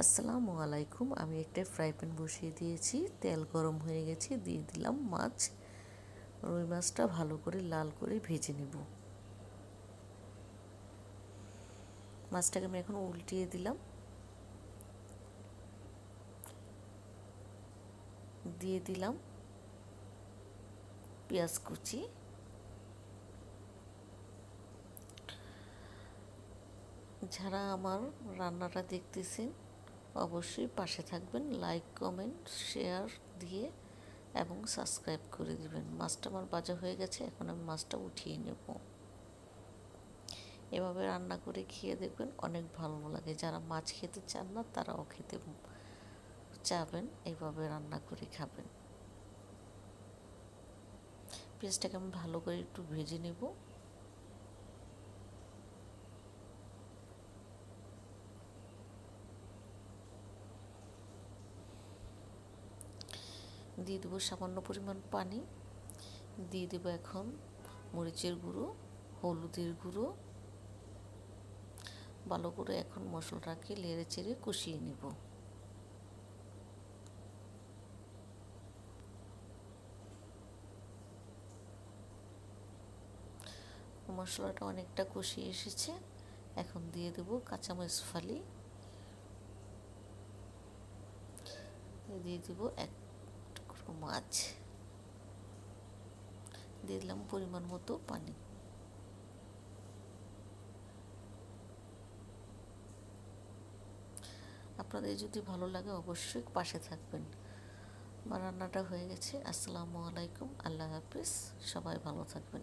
আসসালামু আলাইকুম। আমি একটা ফ্রাই প্যান বসিয়ে দিয়েছি, তেল গরম হয়ে গেছে, দিয়ে দিলাম মাছ। রুই মাছটা ভালো করে লাল করে ভেজে নেব। মাছটাকে আমি এখন উল্টিয়ে দিলাম, দিয়ে দিলাম পেঁয়াজ কুচি, যারা আমার রান্নাটা দেখতেছেন অবশ্যই পাশে থাকবেন, লাইক কমেন্ট শেয়ার দিয়ে এবং সাবস্ক্রাইব করে দিবেন। মাছটা আমার ভাজা হয়ে গেছে, এখন আমি মাছটা উঠিয়ে নেব। এভাবে রান্না করে খেয়ে দেখবেন, অনেক ভালো লাগে। যারা মাছ খেতে চান না তারাও খেতে চাবেন, এইভাবে রান্না করে খাবেন। পেঁয়াজটাকে আমি ভালো করে একটু ভেজে নেব। দিয়ে দেবো সামান্য পরিমাণ পানি, দিয়ে দেবো এখন মরিচের গুঁড়ো, হলুদের গুঁড়ো। ভালো করে এখন মশলাটাকে নেড়ে চেড়ে কষিয়ে নেব। মশলাটা অনেকটা কষিয়ে এসেছে, এখন দিয়ে দেবো কাঁচামরিচ ফালি, দিয়ে দেবো এক টুকরো মাছ, দিয়ে দিলাম পরিমাণ মতো পানি। আপনাদের যদি ভালো লাগে অবশ্যই পাশে থাকবেন। আমার রান্নাটা হয়ে গেছে। আসসালামু আলাইকুম, আল্লাহ হাফিজ, সবাই ভালো থাকবেন।